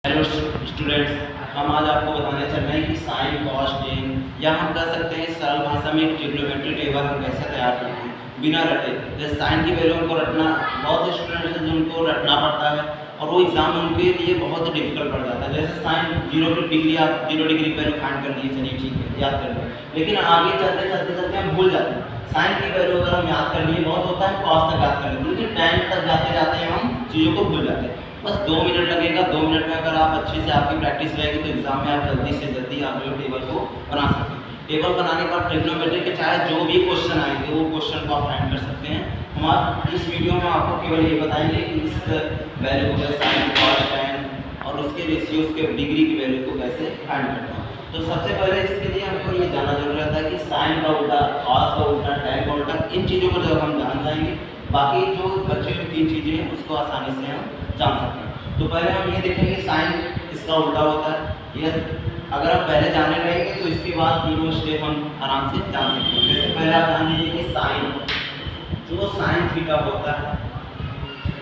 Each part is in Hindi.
हेलो स्टूडेंट्स, हम आज आपको बताने चल रहे हैं कि साइन कॉस टेन या हम कह सकते हैं सरल भाषा में एक ट्रिग्नोमेट्री टेबल हम कैसे तैयार करते हैं बिना रटे। जैसे साइन की वैल्यू उनको रटना, बहुत से स्टूडेंट्स हैं जिनको रटना पड़ता है और वो एग्जाम उनके लिए बहुत ही डिफिकल्ट पड़ जाता है। जैसे साइन 0 डिग्री, आप 0 डिग्री की वैल्यू फाइंड कर लिए, चलिए ठीक है, याद कर लो, लेकिन आगे चलते चलते चलते हम भूल जाते हैं। साइन की वैल्यू अगर हम याद कर लिए बहुत होता है, कॉस तक याद कर लेते, लेकिन टेन तक जाते जाते हम चीज़ों को भूल जाते हैं। बस 2 मिनट लगेगा। 2 मिनट में अगर आप अच्छे से आपकी प्रैक्टिस रहेगी तो एग्जाम में आप जल्दी से जल्दी आप लोग टेबल को बना सकते हैं। टेबल बनाने का ट्रिग्नोमेट्री के चाहे जो भी क्वेश्चन आएंगे वो क्वेश्चन को आप फाइंड कर सकते हैं। हम आप इस वीडियो में आपको केवल ये बताएंगे कि इस वैल्यू को कैसे साइन कॉस टेन और उसके रेशियोज के डिग्री की वैल्यू को कैसे फाइंड करते हैं। तो सबसे पहले इसके लिए हमको ये जानना जरूरी रहता है कि साइन का उल्टा, कॉस का उल्टा, टेन का उल्टा, इन चीज़ों को जब हम जान जाएंगे बाकी जो बची हुई 3 चीज़ें हैं उसको आसानी से हम जान सकते हैं। तो पहले हम ये देखेंगे साइन इसका उल्टा होता है। यस, अगर आप पहले जाने रहेंगे तो इसके बाद तीनों स्टेप हम आराम से जान सकते हैं। जैसे पहले आप जान लीजिए कि साइन, जो साइन थीटा होता है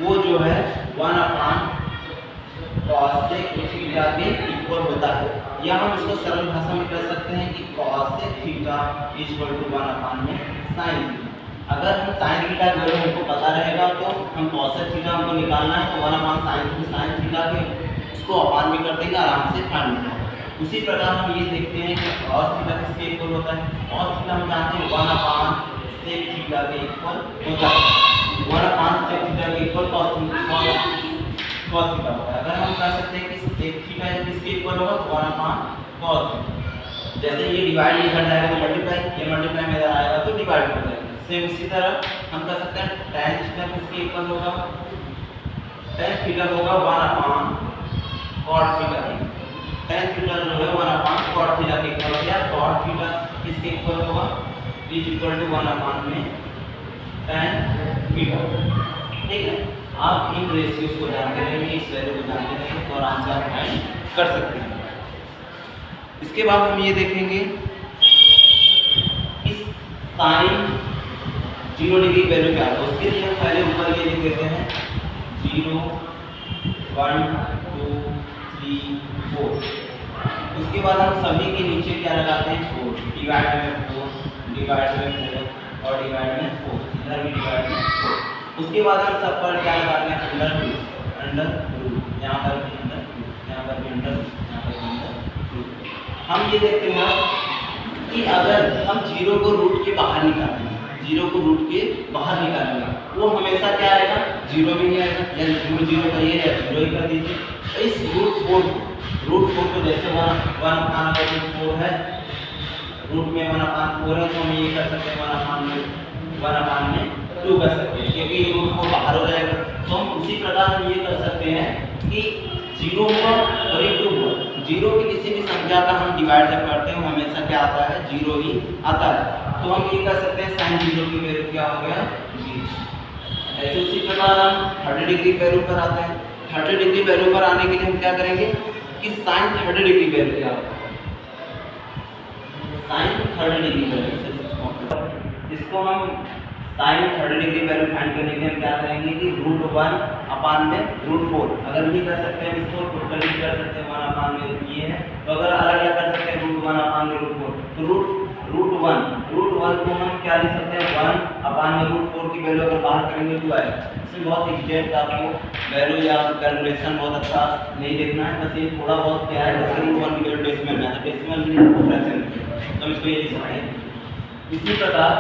वो जो है 1/cos थीटा के इक्वल होता है, या हम इसको सरल भाषा में कह सकते हैं कि cos थीटा इक्वल टू 1/में साइन थीटा। अगर हम साइन थीटा की वैल्यू हमको पता रहेगा तो हम cos थीटा हमको निकालना है तो 1/sin थीटा के उसको अपान में कर देंगे, आराम से फाइंड होगा। उसी प्रकार हम ये देखते हैं कि cos थीटा किसके इक्वल होता है। cos थीटा हम जानते हैं 1/sec थीटा के इक्वल होता है। 1/sec थीटा के इक्वल cos थीटा होता है। अगर हम कह सकते हैं कि sec थीटा किसके इक्वल होगा तो 1/cos थीटा। जैसे ये डिवाइड इधर जाएगा तो मल्टीप्लाई, ये मल्टीप्लाई में इधर आएगा तो डिवाइड हो जाएगा। सेम इसी तरह हम कह सकते हैं tan थीटा किसके इक्वल होगा, tan थीटा होगा 1/cot थीटा। tan थीटा जो है 1/cot थीटा के इक्वल हो गया। cot थीटा किसके इक्वल होगा, is equal to 1/tan theta. ठीक है, आप इन रेशियोज को जानते रहेंगे, इस वैल्यू को जानते रहेंगे तो आराम से आप फाइंड कर सकते हैं। इसके बाद हम ये देखेंगे इस साइन 0 डिग्री वैल्यू क्या है। उसके लिए हम पहले ऊपर ये लिख देते हैं 0 1 2 3 4। उसके बाद हम सभी के नीचे क्या लगाते हैं 4, डिवाइड में 4, डिवाइड में 4 और डिवाइड में 4, इधर भी डिवाइड में 4। उसके बाद हम सब पर क्या लगाते हैं अंडर रूट, यहाँ पर भी अंडर रूट, यहाँ पर भी अंडर रूट, यहाँ पर भी अंडर रूट। हम ये देखते हैं कि अगर हम 0 को रूट के बाहर निकालेंगे, 0 को रूट के बाहर निकालेंगे वो हमेशा क्या आएगा, 0 में ही आएगा। या रूट 0 करिए या 0 ही कर दीजिए। इस रूट 4 को जैसे 1/4 है, रूट में 1/4 है तो हम ये कर सकते हैं 1/2 कर सकते हैं, क्योंकि रूट 4 बाहर हो जाएगा। तो हम उसी प्रकार हम ये कर सकते हैं कि 0 हुआ और एक 2 हुआ, 0 की किसी भी संख्या का हम डिवाइड जब करते हैं हमेशा क्या आता है, 0 ही आता है। तो हम ये कर सकते हैं साइन 0 की वैल्यू क्या हो गया, 0। ऐसे उसी प्रकार हम 30 डिग्री वैल्यू पर आते हैं। 30 डिग्री वैल्यू पर आने के लिए हम क्या करेंगे कि साइन 30 डिग्री वैल्यू क्या होगा, साइन 30 डिग्री वैल्यू से इसको हम साइन 30 डिग्री वैल्यू फाइंड करने के लिए हम क्या करेंगे कि √1/में √4 अगर नहीं कर सकते हैं इसको टोटली कर सकते हैं 1/में ये है, तो अगर अलग अलग कर सकते हैं √1/में √4 तो √1 को हम क्या लिख सकते हैं 1/√4 की वैल्यू अगर बाहर करेंगे तो आएगा। इसमें बहुत एग्जैक्ट आपको वैल्यू या कैलकुलेशन बहुत अच्छा नहीं देखना है, बस ये थोड़ा बहुत क्या है जैसे √1 की वैल्यू डेसिमल में है, डेसिमल में फ्रैक्शन तो इसको ये लिख सकते हैं। इसी प्रकार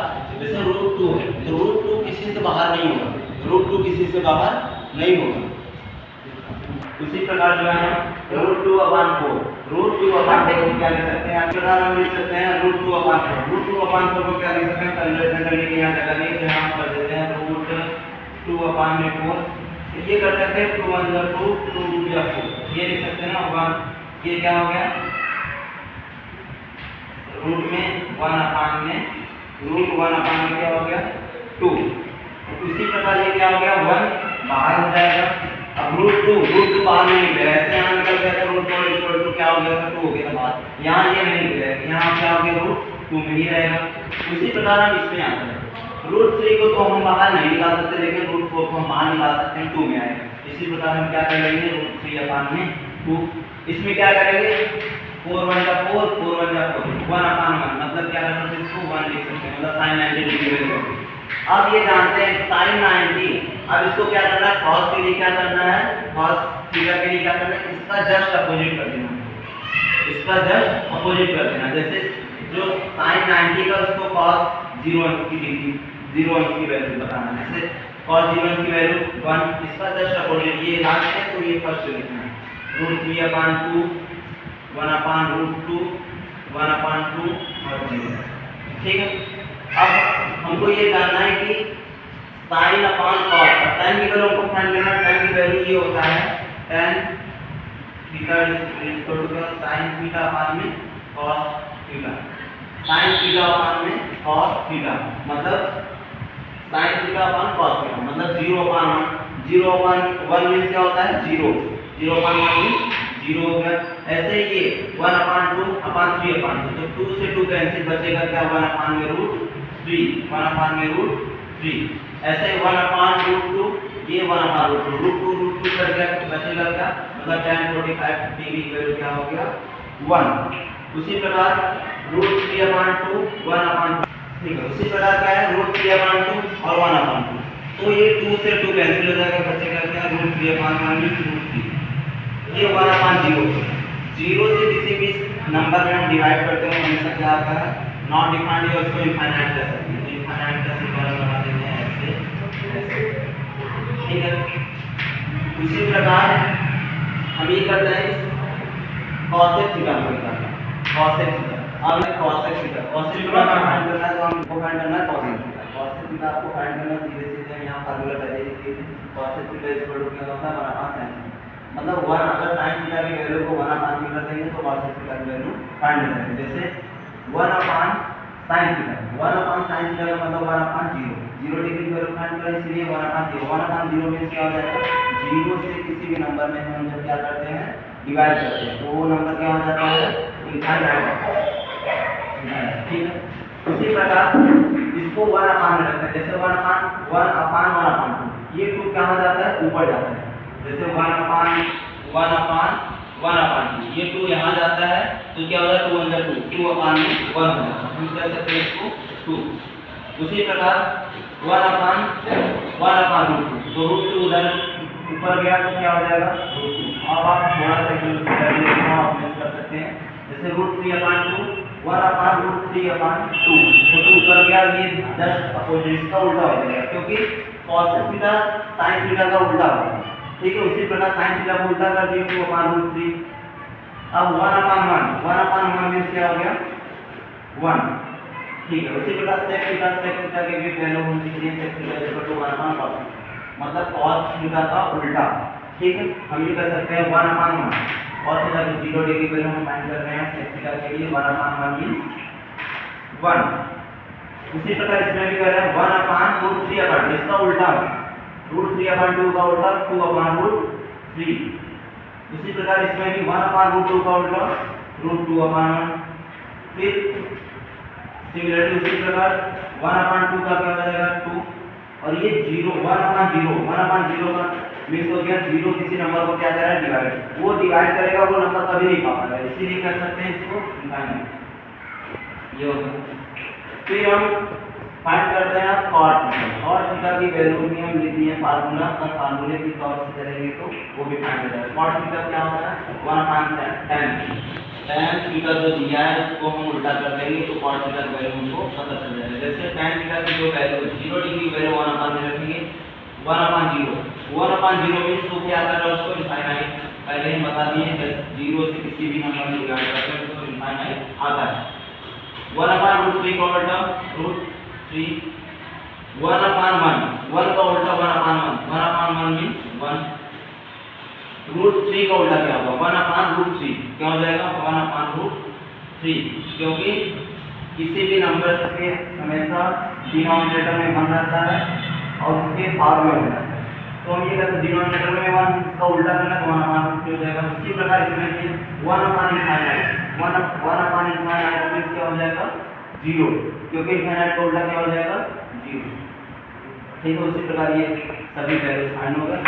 जैसे √2 है तो √2 किसी से बाहर नहीं होगा, √2 किसी से बाहर नहीं होगा। उसी प्रकार जो है √2/4 को क्या लिख सकते हैं, इस प्रकार हम लिख सकते हैं √2/4 को क्या लिख सकते हैं, कैलकुलेशन करने के यहाँ जगह नहीं, यहाँ कर देते हैं √2/4। ये कर सकते हैं 2 1 2 2 2 या 4 ये लिख सकते हैं ना 1। ये क्या हो गया रूट में 1/में क्या हो गया 2। इसी प्रकार ये क्या हो गया 1 बाहर हो जाएगा। अब √2 बाहर नहीं निकलेगा, ऐसे यहाँ निकल गया था √4 क्या हो गया था 2 हो गया था बाहर, यहाँ ये नहीं निकलेगा, यहाँ क्या हो गया √2 में ही रहेगा। उसी प्रकार हम इसमें आते हैं √3 को तो हम बाहर नहीं निकाल सकते, लेकिन √4 को हम बाहर निकाल सकते हैं, 2 में आएगा। इसी प्रकार हम क्या कर लेंगे √3/में 2। इसमें क्या करेंगे 4 1 जा 4 4 1 जा 4 1/1 मतलब क्या कर सकते हैं इसको 1 लिख सकते हैं मतलब sin 90 डिग्री वैल्यू। अब ये जानते हैं sin 90, अब इसको क्या करना है cos के लिए क्या करना है cos थीटा के लिए क्या करना है इसका जस्ट अपोजिट कर देना, इसका जस्ट अपोजिट कर देना। जैसे जो sin 90 का उसको cos 0 अंश की डिग्री 0 अंश की वैल्यू बताना है। जैसे cos 0 अंश की वैल्यू 1, इसका जस्ट अपोजिट ये लास्ट है तो ये फर्स्ट लिखना है √3/2 1/√2 1/2 और 0। ठीक है, अब हमको ये जानना है कि sin अपॉन cos, tan की वैल्यू हमको फाइंड करना है। tan की वैल्यू ये होता है tan theta equal to sin theta upon में cos theta, sin theta upon में cos थीटा मतलब sin theta upon cos theta मतलब 0/1 0/1 मींस क्या होता है 0 0/1 मींस 0 हो गया। ऐसे ही ये 1/2/3/2 तो 2 से 2 कैंसिल बचेगा क्या 1/√3 1/√3। ऐसे 1/√2 ये 1/√2 √2 कर गया बचेगा क्या मतलब tan 45 डिग्री की वैल्यू क्या हो गया 1। उसी प्रकार √3/2 1/2 ठीक है। उसी प्रकार क्या है √3/2 और 1/2 तो ये 2 से 2 कैंसिल हो जाएगा बचेगा क्या √3/1 √3 ये 1/0 0 से किसी भी नंबर में हम डिवाइड करते हैं हमेशा क्या आता है नॉट डिफाइंड या उसको इनफाइनाइट कर सकते हैं। इनफाइनाइट का सिंबल लगा देते हैं ऐसे, ठीक है। उसी प्रकार हम ये करते हैं cosec थीटा को निकालना cosec थीटा। अब cosec थीटा का फाइंड करना है तो हमको फाइंड करना है cosec थीटा। cosec थीटा आपको फाइंड करना सीधे सीधे यहां फार्मूला पहले लिख दिए थे cosec थीटा इक्वल टू क्या होता है 1/sin मतलब 1 अगर sin थीटा की वैल्यू को 1/2 में कर देंगे तो cosec थीटा की वैल्यू फाइंड हो जाएगी। जैसे 1/sin थीटा 1/sin थीटा का मतलब 1/0 0 डिग्री की वैल्यू फाइंड करें इसलिए 1/0 1/0 मींस क्या हो जाएगा 0 से किसी भी नंबर में हम जब क्या करते हैं डिवाइड करते हैं तो वो नंबर क्या हो जाता है इनफाइनाइट। ठीक है, उसी प्रकार इसको 1/1 में रखते हैं। जैसे 1/1/1/2 ये 2 कहां जाता है ऊपर जाता है। जैसे 1/1/1/2 ये 2 यहाँ जाता है तो क्या होगा 2 अंदर 2 2/1 हो जाता है। हम कह सकते हैं इसको 2। उसी प्रकार 1/1/√2 तो √2 उधर ऊपर गया तो क्या हो जाएगा √2। अब आप थोड़ा सा कैलकुलेट कर सकते हैं। जैसे √3/2 1/√3/2 तो 2 ऊपर गया ये जस्ट अपोजिट का उल्टा हो जाएगा क्योंकि cos थीटा sin थीटा का उल्टा होगा। ठीक है, उसी प्रकार sin थीटा को उल्टा कर दिया 2/√3। अब 1/1 मींस क्या हो गया 1। ठीक है, उसी प्रकार sec थीटा के भी वैल्यू हम लिख दिए sec theta equal to 1/cos मतलब cos थीटा का उल्टा। ठीक है, हम ये कर सकते हैं 1/1 cos थीटा की 0 डिग्री वैल्यू हम फाइंड कर रहे हैं sec थीटा के लिए 1/1 मींस 1। उसी प्रकार इसमें भी कर रहे हैं 1/√3/2 इसका उल्टा √3/2 का उल्टा 2/√3। उसी प्रकार इसमें भी 1/√2 का उल्टा √2/1। फिर सिमिलरली उसी प्रकार 1/2 का क्या हो जाएगा 2 और ये 0 1/0 का मींस हो गया 0 किसी नंबर को क्या कर रहा है डिवाइड वो डिवाइड करेगा वो नंबर कभी नहीं पा पाएगा इसीलिए कर सकते हैं इसको इनफाइनाइट ये होगा। फिर हम फाइंड करते हैं cot थीटा की वैल्यू भी हम लिख दिए फार्मूला पर फार्मूले के तौर से करेंगे तो वो भी फाइंड हो जाएगा। cot थीटा क्या होता है 1/tan थीटा जो दिया है उसको हम उल्टा कर देंगे तो cot थीटा की वैल्यू हमको पता चल जाएगा। जैसे tan थीटा की जो वैल्यू 0 डिग्री की वैल्यू 1/0 में रखेंगे 1/0 मींस तो क्या कर रहा है उसको इनफाइनाइट पहले हम बता दिए 0 से किसी भी नंबर में डिवाइड करते हैं तो इनफाइनाइट आता है। 1/√3 का उल्टा √3 1/1 का उल्टा 1/1 मींस 1। √3 का उल्टा क्या होगा 1/√3 क्या हो जाएगा 1/√3 क्योंकि किसी भी नंबर के हमेशा डिनोमिनेटर में 1 रहता है और उसके पावर में 1 रहता है तो हम ये कहते हैं डिनोमिनेटर में 1 इसका उल्टा करना तो 1/√3 हो जाएगा। इसी प्रकार इसमें भी 1/इनफाइनाइट मींस क्या हो जाएगा 0 क्योंकि इनफाइनाइट का उल्टा क्या हो जाएगा 0। ठीक है, उसी प्रकार ये सभी वैल्यूज फाइंड हो गए।